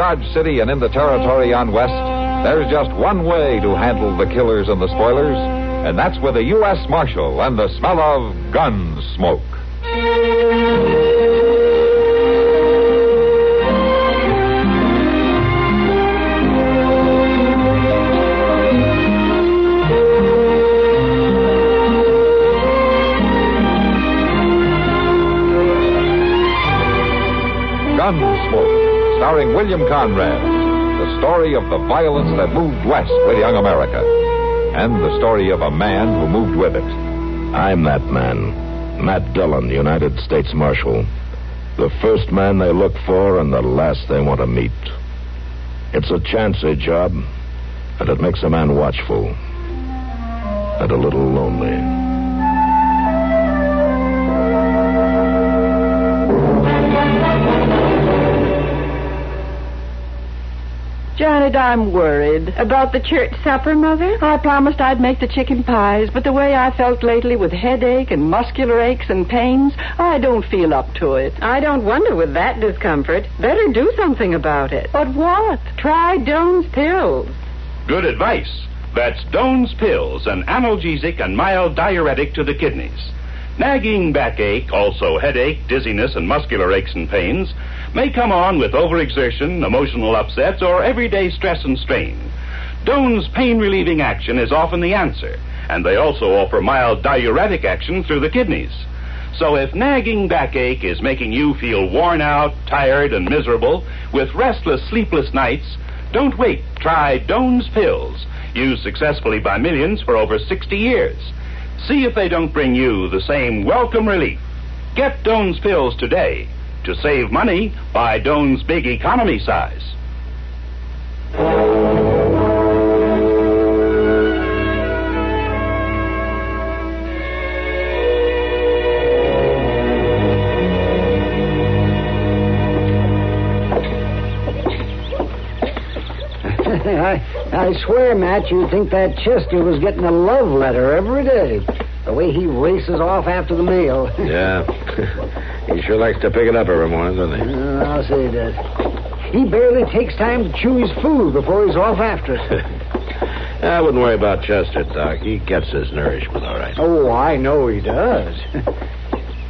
Dodge City and in the territory on West, there's just one way to handle the killers and the spoilers, and that's with a U.S. Marshal and the smell of Gunsmoke. Gunsmoke, starring William Conrad, the story of the violence that moved west with young America, and the story of a man who moved with it. I'm that man, Matt Dillon, United States Marshal. The first man they look for and the last they want to meet. It's a chancy job, and it makes a man watchful and a little lonely. Janet, I'm worried. About the church supper, Mother? I promised I'd make the chicken pies, but the way I felt lately with headache and muscular aches and pains, I don't feel up to it. I don't wonder with that discomfort. Better do something about it. But what? Try Doan's Pills. Good advice. That's Doan's Pills, an analgesic and mild diuretic to the kidneys. Nagging backache, also headache, dizziness, and muscular aches and pains may come on with overexertion, emotional upsets, or everyday stress and strain. Doan's pain-relieving action is often the answer, and they also offer mild diuretic action through the kidneys. So if nagging backache is making you feel worn out, tired, and miserable, with restless, sleepless nights, don't wait. Try Doan's Pills, used successfully by millions for over 60 years. See if they don't bring you the same welcome relief. Get Doan's Pills today. To save money, buy Doan's Big Economy size. I swear, Matt, you'd think that Chester was getting a love letter every day. The way he races off after the mail. Yeah. He sure likes to pick it up every morning, doesn't he? I'll say he does. He barely takes time to chew his food before he's off after it. I wouldn't worry about Chester, Doc. He gets his nourishment all right. Oh, I know he does.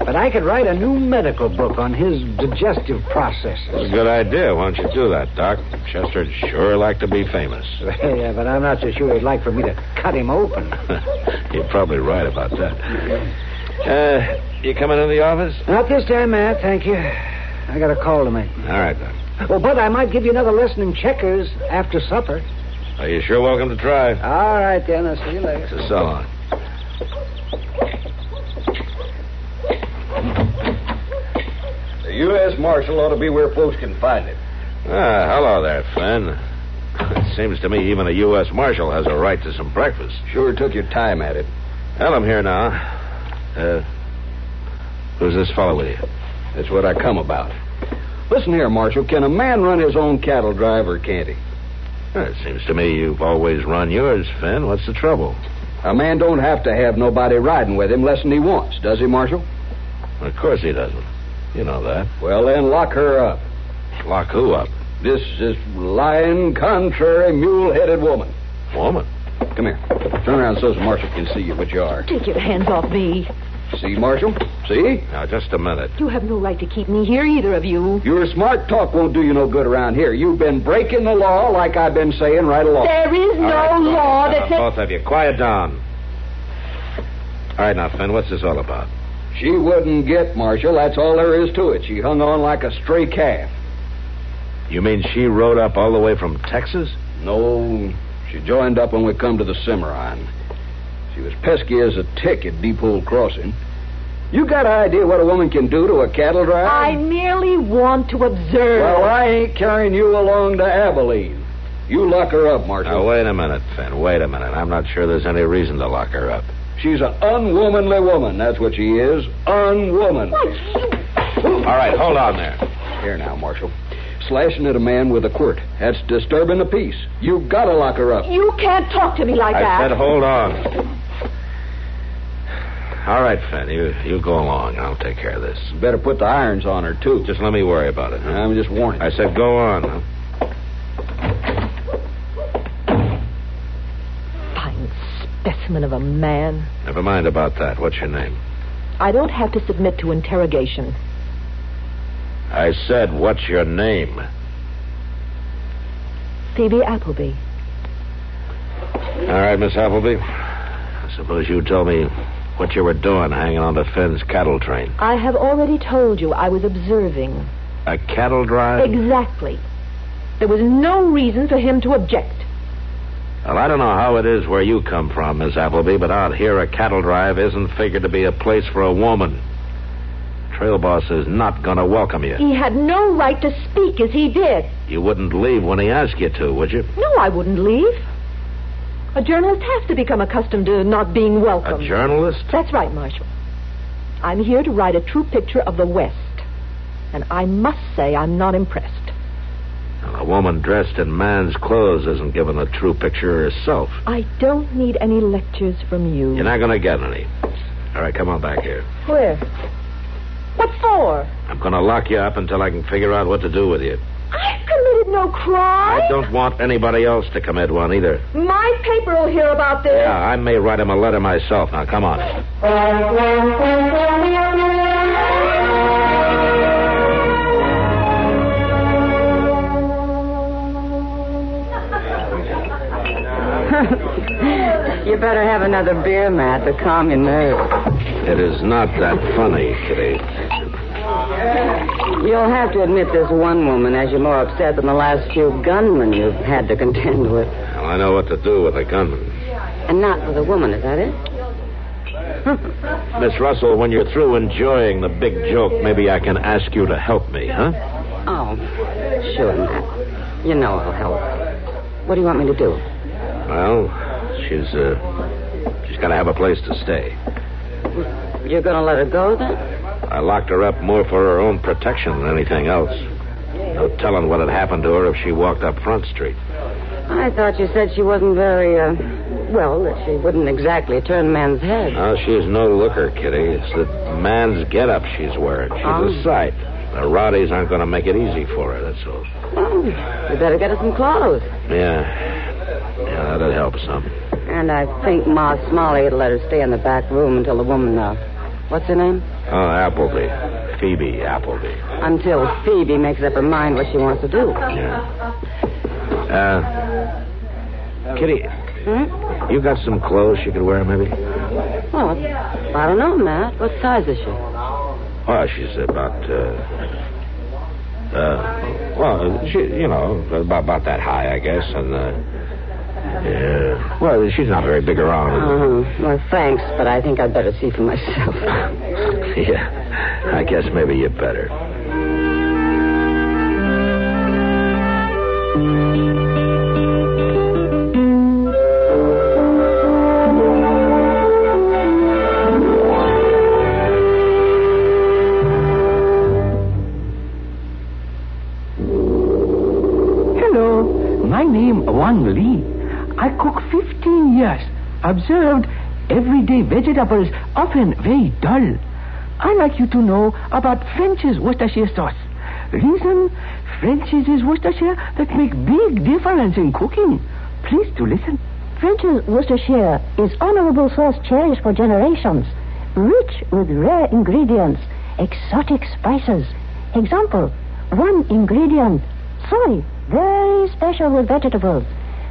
But I could write a new medical book on his digestive processes. That's a good idea. Why don't you do that, Doc? Chester'd sure like to be famous. Yeah, but I'm not so sure he'd like for me to cut him open. You're probably right about that. You coming in the office? Not this time, Matt, thank you. I got a call to make. All right, Doc. Well, but I might give you another lesson in checkers after supper. Well, you're sure welcome to try. All right, then. I'll see you later. So long. The U.S. Marshal ought to be where folks can find him. Hello there, Finn. It seems to me even a U.S. Marshal has a right to some breakfast. Sure took your time at it. Well, I'm here now. Who's this fellow with you? That's what I come about. Listen here, Marshal. Can a man run his own cattle drive or can't he? Well, it seems to me you've always run yours, Finn. What's the trouble? A man don't have to have nobody riding with him less than he wants, does he, Marshal? Of course he doesn't. You know that. Well, then lock her up. Lock who up? This lying, contrary, mule-headed woman. Woman? Come here. Turn around so the Marshal can see you what you are. Take your hands off me. See, Marshal? See? Now, just a minute. You have no right to keep me here, either of you. Your smart talk won't do you no good around here. You've been breaking the law like I've been saying right along. There is no law that says... Both of you, quiet down. All right, now, Finn, what's this all about? She wouldn't get, Marshal. That's all there is to it. She hung on like a stray calf. You mean she rode up all the way from Texas? No, she joined up when we come to the Cimarron. She was pesky as a tick at Deep Hole Crossing. You got an idea what a woman can do to a cattle drive? I merely want to observe. Well, I ain't carrying you along to Abilene. You lock her up, Marshal. Now, wait a minute, Finn. Wait a minute. I'm not sure there's any reason to lock her up. She's an unwomanly woman. That's what she is. Unwomanly. All right, hold on there. Here now, Marshal. Slashing at a man with a quirt. That's disturbing the peace. You've got to lock her up. You can't talk to me like that. I said hold on. All right, Finn, you go along. I'll take care of this. You better put the irons on her, too. Just let me worry about it. Huh? I'm just warning. I said go on. Huh? specimen of a man. Never mind about that. What's your name? I don't have to submit to interrogation. I said, what's your name? Phoebe Appleby. All right, Miss Appleby. I suppose you tell me what you were doing hanging on the Finn's cattle train. I have already told you I was observing. A cattle drive? Exactly. There was no reason for him to object. Well, I don't know how it is where you come from, Miss Appleby, but out here a cattle drive isn't figured to be a place for a woman. Trail boss is not going to welcome you. He had no right to speak as he did. You wouldn't leave when he asked you to, would you? No, I wouldn't leave. A journalist has to become accustomed to not being welcome. A journalist? That's right, Marshal. I'm here to write a true picture of the West. And I must say I'm not impressed. Well, a woman dressed in man's clothes isn't given a true picture herself. I don't need any lectures from you. You're not going to get any. All right, come on back here. Where? What for? I'm going to lock you up until I can figure out what to do with you. I've committed no crime. I don't want anybody else to commit one either. My paper will hear about this. Yeah, I may write him a letter myself. Now, come on. You better have another beer, Matt, to calm your nerves. It is not that funny, Kitty. You'll have to admit this one woman has you more upset than the last few gunmen you've had to contend with. Well, I know what to do with a gunman. And not with a woman, is that it? Miss Russell, when you're through enjoying the big joke, maybe I can ask you to help me, huh? Oh, sure, Matt. You know I'll help. What do you want me to do? Well, she's got to have a place to stay. You're going to let her go, then? I locked her up more for her own protection than anything else. No telling what had happened to her if she walked up Front Street. I thought you said she wasn't very, that she wouldn't exactly turn men's heads. No, she's no looker, Kitty. It's the man's get-up she's wearing. She's a sight. The rowdies aren't going to make it easy for her, that's all. Well, you better get her some clothes. Yeah, that'd help some. And I think Ma Smalley would let her stay in the back room until the woman, what's her name? Oh, Appleby. Phoebe Appleby. Until Phoebe makes up her mind what she wants to do. Yeah. Kitty, you got some clothes she could wear, maybe? Well, I don't know, Matt. What size is she? Well, she's about, about that high, I guess, and, well, she's not very big around. Well, thanks, but I think I'd better see for myself. Yeah, I guess maybe you better. Hello, my name Wang Li. I cook 15 years. Observed, everyday vegetables often very dull. I like you to know about French's Worcestershire sauce. Reason, French's is Worcestershire that make big difference in cooking. Please to listen. French's Worcestershire is honorable sauce cherished for generations, rich with rare ingredients, exotic spices. Example, 1 ingredient, soy, very special with vegetables.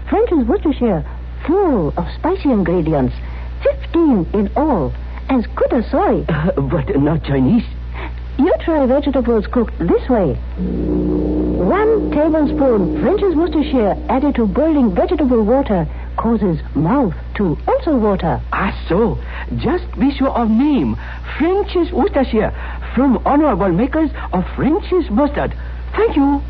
French's Worcestershire, full of spicy ingredients, 15 in all, as good as soy. But not Chinese. You try vegetables cooked this way. 1 tablespoon French's Worcestershire added to boiling vegetable water causes mouth to also water. So. Just be sure of name. French's Worcestershire, from honorable makers of French's mustard. Thank you.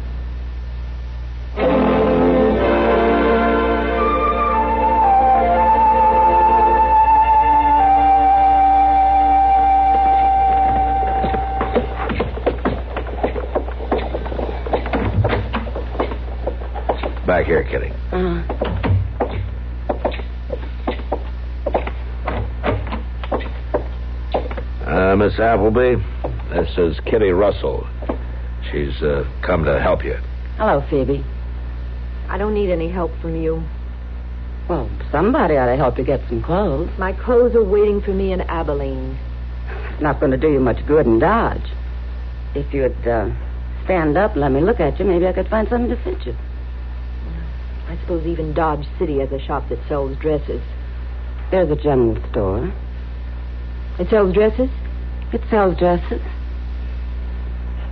Back here, Kitty. Miss Appleby, this is Kitty Russell. She's come to help you. Hello, Phoebe. I don't need any help from you. Well, somebody ought to help you get some clothes. My clothes are waiting for me in Abilene. It's not going to do you much good in Dodge. If you'd stand up and let me look at you, maybe I could find something to fit you. I suppose even Dodge City has a shop that sells dresses. There's a general store. It sells dresses? It sells dresses.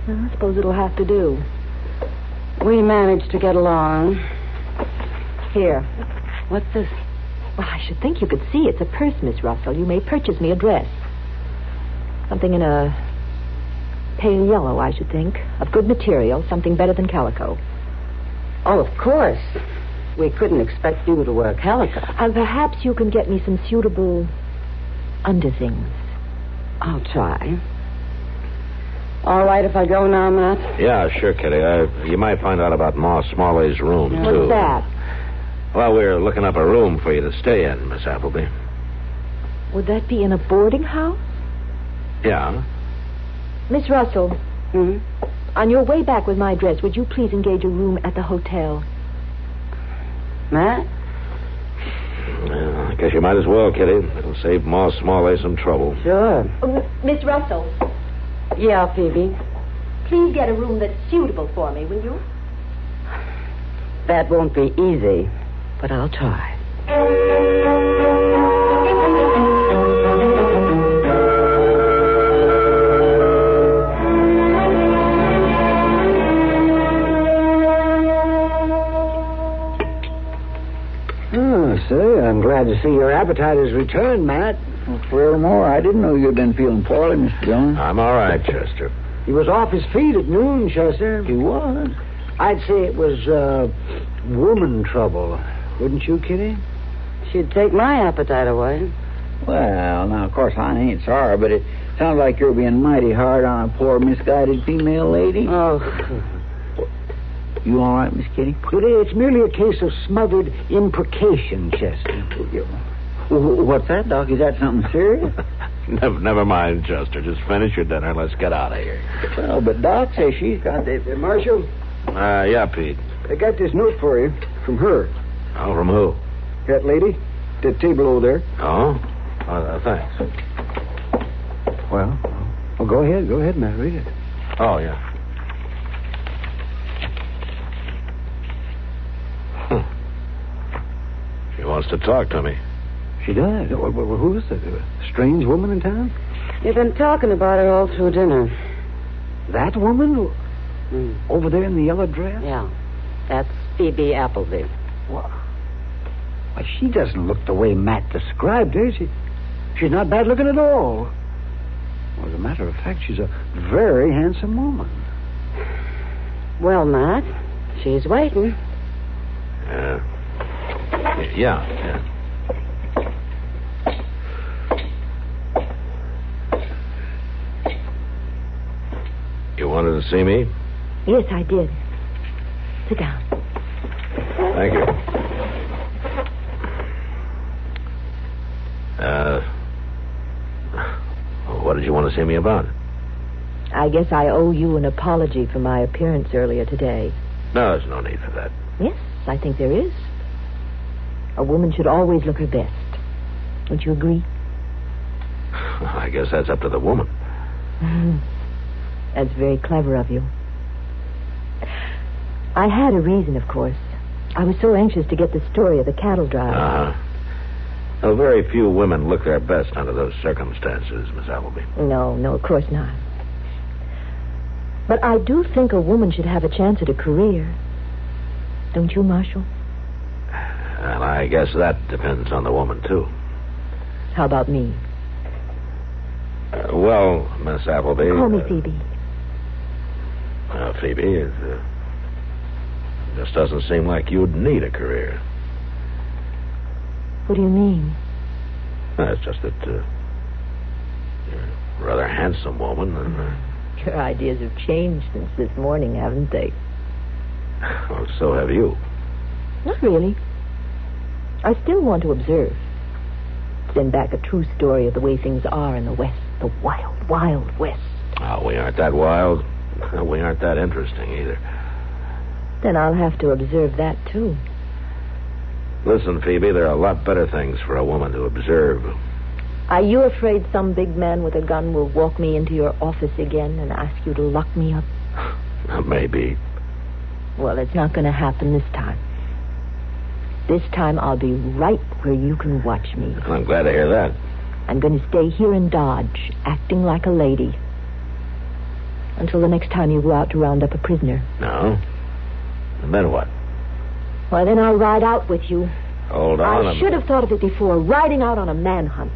Well, I suppose it'll have to do. We managed to get along. Here. What's this? Well, I should think you could see. It's a purse, Miss Russell. You may purchase me a dress. Something in a pale yellow, I should think. Of good material. Something better than calico. Oh, of course. We couldn't expect you to wear calico. And perhaps you can get me some suitable underthings. I'll try. All right if I go now, Matt? Yeah, sure, Kitty. You might find out about Ma Smalley's room, too. What's that? Well, we're looking up a room for you to stay in, Miss Appleby. Would that be in a boarding house? Yeah. Miss Russell. On your way back with my dress, would you please engage a room at the hotel? Matt? Well, I guess you might as well, Kitty. It'll save Ma Smalley some trouble. Sure. Miss Russell. Yeah, Phoebe. Please get a room that's suitable for me, will you? That won't be easy, but I'll try. Say, I'm glad to see your appetite has returned, Matt. Well, furthermore, I didn't know you'd been feeling poorly, Mr. Dillon. I'm all right, Chester. He was off his feet at noon, Chester. He was? I'd say it was, woman trouble. Wouldn't you, Kitty? She'd take my appetite away. Well, now, of course, I ain't sorry, but it sounds like you're being mighty hard on a poor, misguided female lady. Oh. You all right, Miss Kitty? It's merely a case of smothered imprecation, Chester. What's that, Doc? Is that something serious? Never mind, Chester. Just finish your dinner. Let's get out of here. Well, but Doc says she's got the... Marshal? Yeah, Pete. I got this note for you from her. Oh, from who? That lady. That table over there. Oh? Thanks. Well, go ahead, Matt. Read it. Oh, yeah. She wants to talk to me. She does? Who is it? A strange woman in town? You've been talking about her all through dinner. That woman? Over there in the yellow dress? Yeah. That's Phoebe Appleby. Well, she doesn't look the way Matt described her. She's not bad looking at all. Well, as a matter of fact, she's a very handsome woman. Well, Matt, she's waiting. Yeah. You wanted to see me? Yes, I did. Sit down. Thank you. What did you want to see me about? I guess I owe you an apology for my appearance earlier today. No, there's no need for that. Yes, I think there is. A woman should always look her best. Don't you agree? I guess that's up to the woman. That's very clever of you. I had a reason, of course. I was so anxious to get the story of the cattle drive. Well, very few women look their best under those circumstances, Miss Appleby. No, of course not. But I do think a woman should have a chance at a career. Don't you, Marshal? And I guess that depends on the woman, too. How about me? Well, Miss Appleby... Call me Phoebe. Phoebe, it just doesn't seem like you'd need a career. What do you mean? It's just that you're a rather handsome woman. And, Your ideas have changed since this morning, haven't they? Well, so have you. Not really. I still want to observe. Send back a true story of the way things are in the West. The wild, wild West. Oh, we aren't that wild. We aren't that interesting either. Then I'll have to observe that, too. Listen, Phoebe, there are a lot better things for a woman to observe. Are you afraid some big man with a gun will walk me into your office again and ask you to lock me up? Maybe. Well, it's not going to happen this time. This time I'll be right where you can watch me. I'm glad to hear that. I'm going to stay here in Dodge, acting like a lady. Until the next time you go out to round up a prisoner. No? And then what? Well, then I'll ride out with you. Hold on I should have thought of it before. Riding out on a manhunt.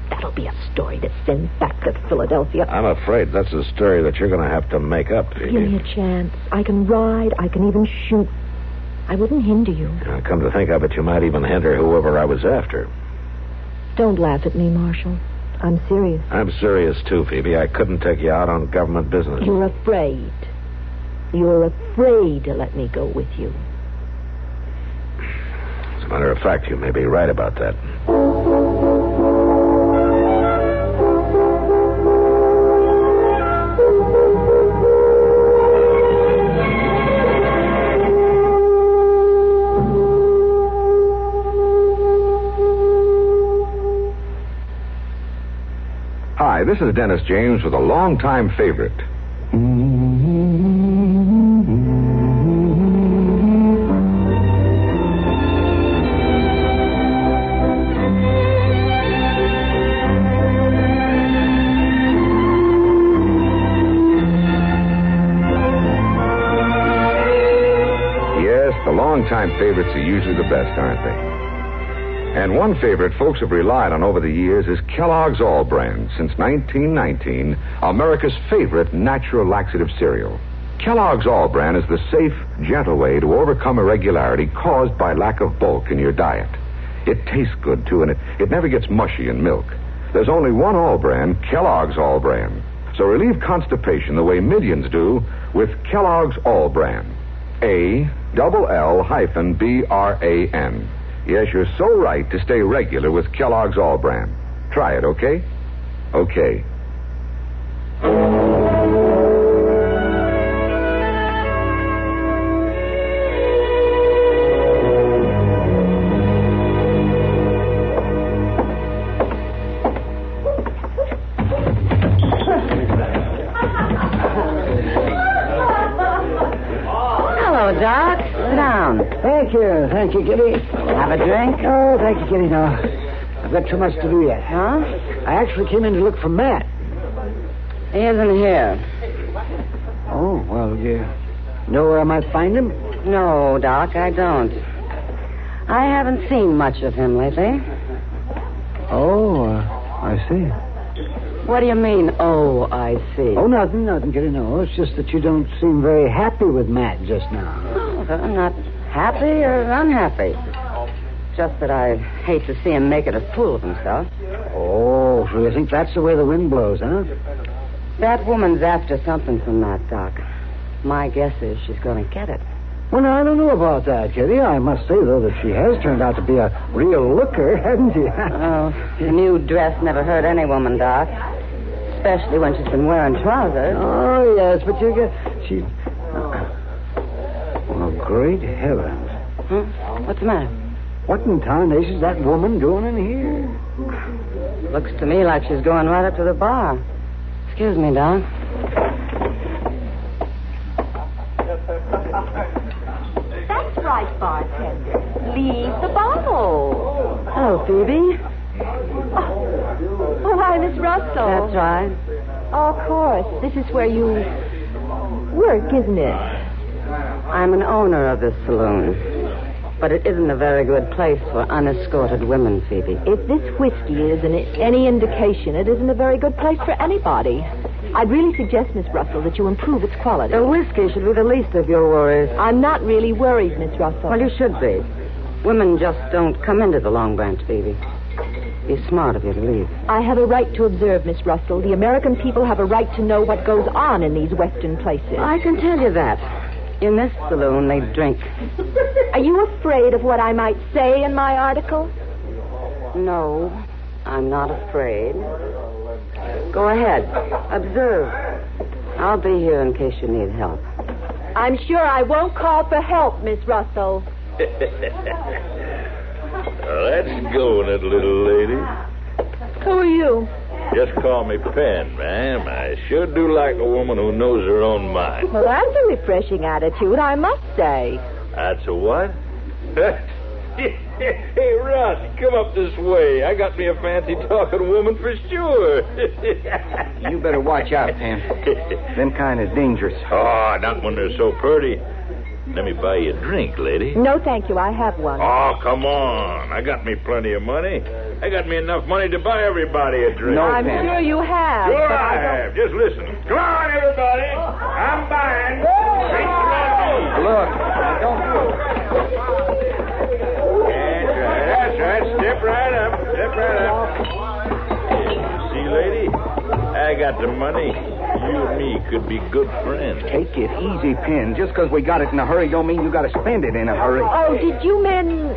That'll be a story to send back to Philadelphia. I'm afraid that's a story that you're going to have to make up, Phoebe. Give me a chance. I can ride. I can even shoot. I wouldn't hinder you. Come to think of it, you might even hinder whoever I was after. Don't laugh at me, Marshal. I'm serious. I'm serious, too, Phoebe. I couldn't take you out on government business. You're afraid. You're afraid to let me go with you. As a matter of fact, you may be right about that. Hi, this is Dennis James with a longtime favorite. Yes, the longtime favorites are usually the best, aren't they? And one favorite folks have relied on over the years is Kellogg's All Brand. Since 1919, America's favorite natural laxative cereal. Kellogg's All Brand is the safe, gentle way to overcome irregularity caused by lack of bulk in your diet. It tastes good, too, and it never gets mushy in milk. There's only one All Brand, Kellogg's All Brand. So relieve constipation the way millions do with Kellogg's All Brand. ALL-BRAN. Yes, you're so right to stay regular with Kellogg's All Brand. Try it, okay? Okay. Hello, Doc. Sit down. Thank you, Kitty. Have a drink? Oh, thank you, Kitty. No, I've got too much to do yet. Huh? I actually came in to look for Matt. He isn't here. Oh, well, you know where I might find him? No, Doc, I don't. I haven't seen much of him lately. Oh, I see. What do you mean, oh, I see? Oh, nothing, Kitty. No, it's just that you don't seem very happy with Matt just now. Oh, I'm not happy or unhappy. Just that I hate to see him making a fool of himself. Oh, so you think that's the way the wind blows, huh? That woman's after something from that, Doc. My guess is she's going to get it. Well, now, I don't know about that, Kitty. I must say, though, that she has turned out to be a real looker, hasn't she? Oh, a new dress never hurt any woman, Doc. Especially when she's been wearing trousers. Oh, yes, but you get... She... Oh, great heavens. What's the matter? What in tarnation is that woman doing in here? Looks to me like she's going right up to the bar. Excuse me, Doc. That's right, bartender. Leave the bottle. Hello, Phoebe. Oh, hi, Miss Russell. That's right. Oh, of course. This is where you work, isn't it? I'm an owner of this saloon. But it isn't a very good place for unescorted women, Phoebe. If this whiskey is any indication, it isn't a very good place for anybody. I'd really suggest, Miss Russell, that you improve its quality. The whiskey should be the least of your worries. I'm not really worried, Miss Russell. Well, you should be. Women just don't come into the Long Branch, Phoebe. Be smart of you to leave. I have a right to observe, Miss Russell. The American people have a right to know what goes on in these Western places. I can tell you that. In this saloon, they drink. Are you afraid of what I might say in my article? No, I'm not afraid. Go ahead. Observe. I'll be here in case you need help. I'm sure I won't call for help, Miss Russell. Let's go, that little lady. Who are you? Just call me Penn, ma'am. I sure do like a woman who knows her own mind. Well, that's a refreshing attitude, I must say. That's a what? Hey, Russ, come up this way. I got me a fancy-talking woman for sure. You better watch out, Penn. Them kind is dangerous. Oh, not when they're so pretty. Let me buy you a drink, lady. No, thank you. I have one. Oh, come on. I got me plenty of money. I got me enough money to buy everybody a drink. No, I'm Penn. sure you have. Sure but I have. Just listen. Come on, everybody. I'm buying. Look, don't do it. That's right. Step right up. Step right up. See, lady? I got the money. You and me could be good friends. Take it easy, Penn. Just because we got it in a hurry don't mean you got to spend it in a hurry. Oh, did you men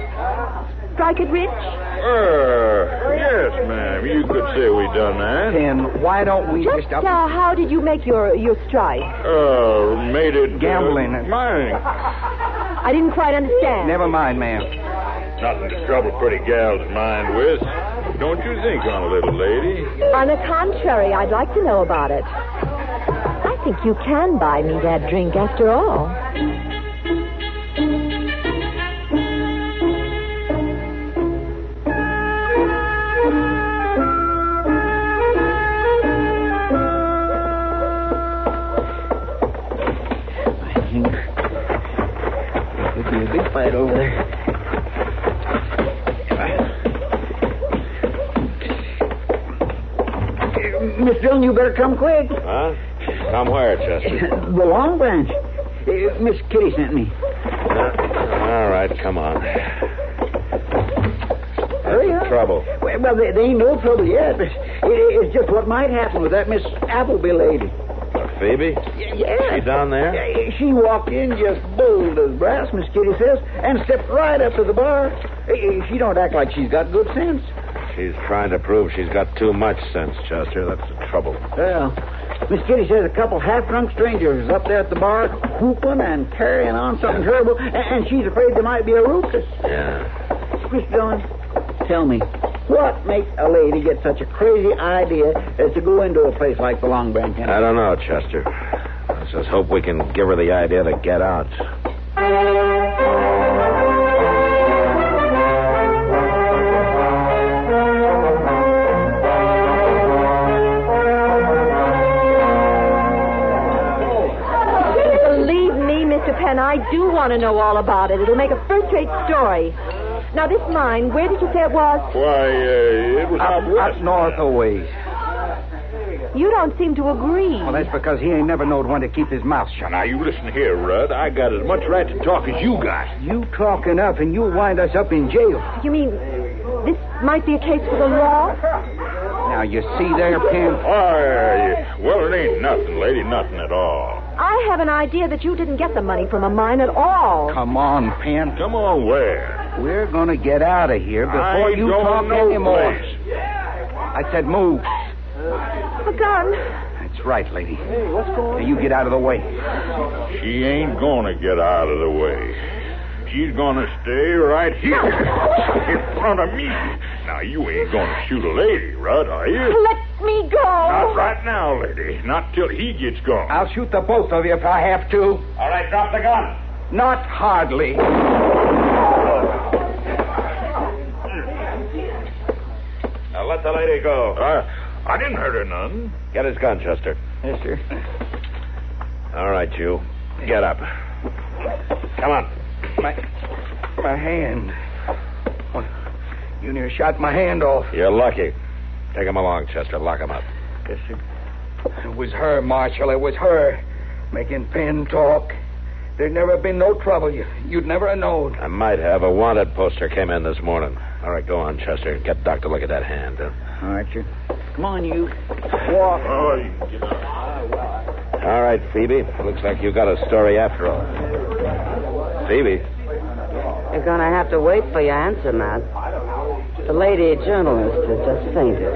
strike it rich? Yes, ma'am. You could say we done that. Penn, why don't we Just up... how did you make your strike? Made it... Gambling. Mine. I didn't quite understand. Never mind, ma'am. Nothing to trouble pretty gals' mind with. Don't you think, on a little lady? On the contrary, I'd like to know about it. I think you can buy me that drink after all. There'll be a big fight over there. Miss Dillon, you better come quick. Huh? Come where, Chester? The Long Branch. Miss Kitty sent me. All right, come on. Hurry up. Trouble. Well, there ain't no trouble yet. It's just what might happen with that Miss Appleby lady. Phoebe? Yeah. She down there? She walked in just bold as brass, Miss Kitty says, and stepped right up to the bar. She don't act like she's got good sense. She's trying to prove she's got too much sense, Chester. That's the trouble. Well, Miss Kitty says a couple half-drunk strangers is up there at the bar whooping and carrying on something terrible, and she's afraid there might be a ruckus. Yeah. Miss Dillon, tell me, what makes a lady get such a crazy idea as to go into a place like the Long Branch? I don't know, Chester. Let's just hope we can give her the idea to get out. Penn, I do want to know all about it. It'll make a first-rate story. Now, this mine, where did you say it was? Why, it was out west. Up north a ways. You don't seem to agree. Well, that's because he ain't never knowed when to keep his mouth shut. Now, you listen here, Rudd. I got as much right to talk as you got. You talk enough and you'll wind us up in jail. You mean this might be a case for the law? Now, you see there, Penn? Well, it ain't nothing, lady, nothing at all. I have an idea that you didn't get the money from a mine at all. Come on, Penn. Come on, where? We're going to get out of here before you talk anymore. I said move. A gun. That's right, lady. Hey, what's going on? Now, you get out of the way. She ain't going to get out of the way. She's going to stay right here in front of me. Now, you ain't going to shoot a lady, Rudd, are you? Let me go. Not right now, lady. Not till he gets gone. I'll shoot the both of you if I have to. All right, drop the gun. Not hardly. Now, let the lady go. I didn't hurt her none. Get his gun, Chester. Yes, sir. All right, you. Get up. Come on. My hand. You near shot my hand off. You're lucky. Take him along, Chester. Lock him up. Yes, sir. It was her, Marshal. It was her. Making Penn talk. There'd never been no trouble. You'd never have known. I might have. A wanted poster came in this morning. All right, go on, Chester. Get Doc to look at that hand. All right, sir. Come on, you. Walk. Oh, all right, Phoebe. Looks like you got a story after all. Phoebe? You're going to have to wait for your answer, Matt. The lady journalist has just fainted.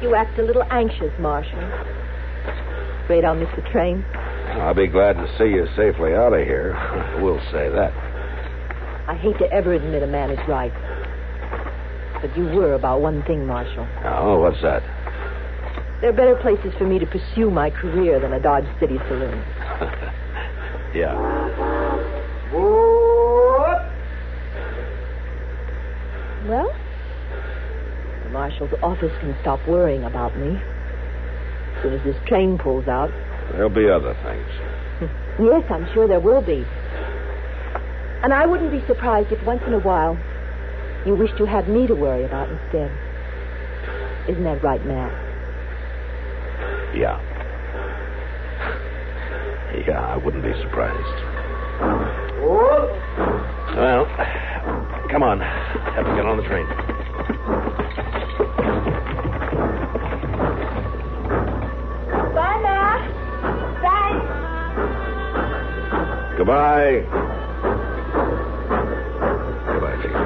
You act a little anxious, Marshal. Afraid I'll miss the train? I'll be glad to see you safely out of here. We'll say that. I hate to ever admit a man is right. But you were about one thing, Marshal. Oh, what's that? There are better places for me to pursue my career than a Dodge City saloon. Yeah. Well, the Marshal's office can stop worrying about me. As soon as this train pulls out. There'll be other things. Yes, I'm sure there will be. And I wouldn't be surprised if once in a while you wished you had me to worry about instead. Isn't that right, Matt? Yeah. Yeah, I wouldn't be surprised. Well, come on. Have to get on the train. Bye, Ma. Thanks. Goodbye. Goodbye, Phoebe.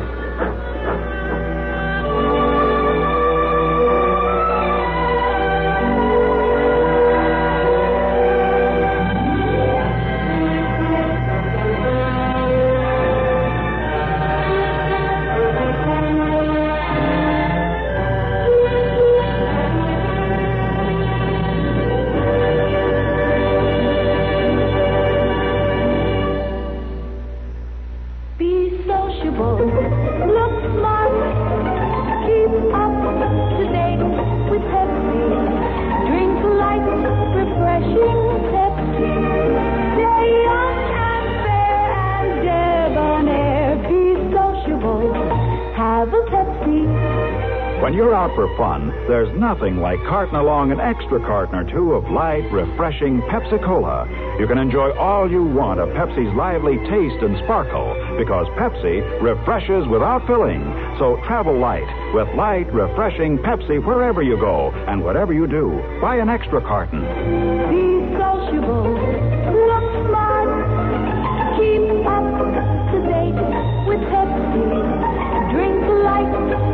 When you're out for fun, there's nothing like carting along an extra carton or two of light, refreshing Pepsi-Cola. You can enjoy all you want of Pepsi's lively taste and sparkle because Pepsi refreshes without filling. So travel light with light, refreshing Pepsi wherever you go and whatever you do. Buy an extra carton. Be sociable, look smart, keep up to date with Pepsi. Drink light,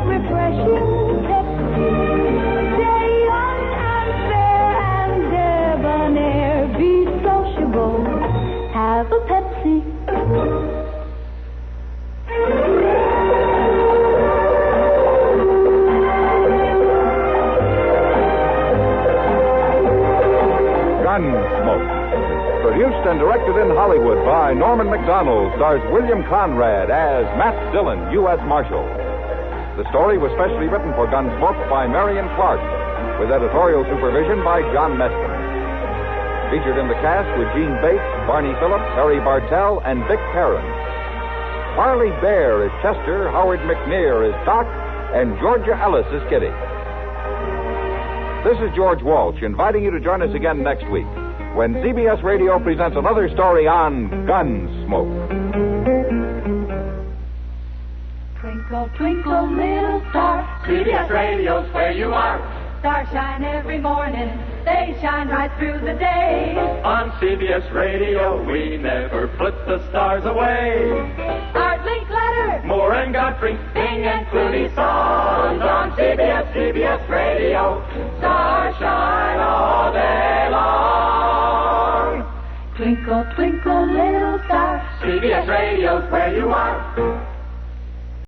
refreshing Pepsi. Stay young and fair and debonair. Be sociable. Have a Pepsi. Gunsmoke. Produced and directed in Hollywood by Norman MacDonnell, stars William Conrad as Matt Dillon, U.S. Marshal. The story was specially written for Gunsmoke by Marion Clark, with editorial supervision by John Meston. Featured in the cast were Gene Bates, Barney Phillips, Harry Bartell, and Vic Perrin. Parley Baer is Chester, Howard McNear is Doc, and Georgia Ellis is Kitty. This is George Walsh inviting you to join us again next week when CBS Radio presents another story on Gunsmoke. Twinkle, twinkle, little star, CBS Radio's where you are. Stars shine every morning, they shine right through the day. On CBS Radio, we never put the stars away. Art, Link, Letter, Moore and Godfrey, Bing and Clooney songs on CBS Radio. Stars shine all day long. Twinkle, twinkle, little star, CBS Radio's where you are.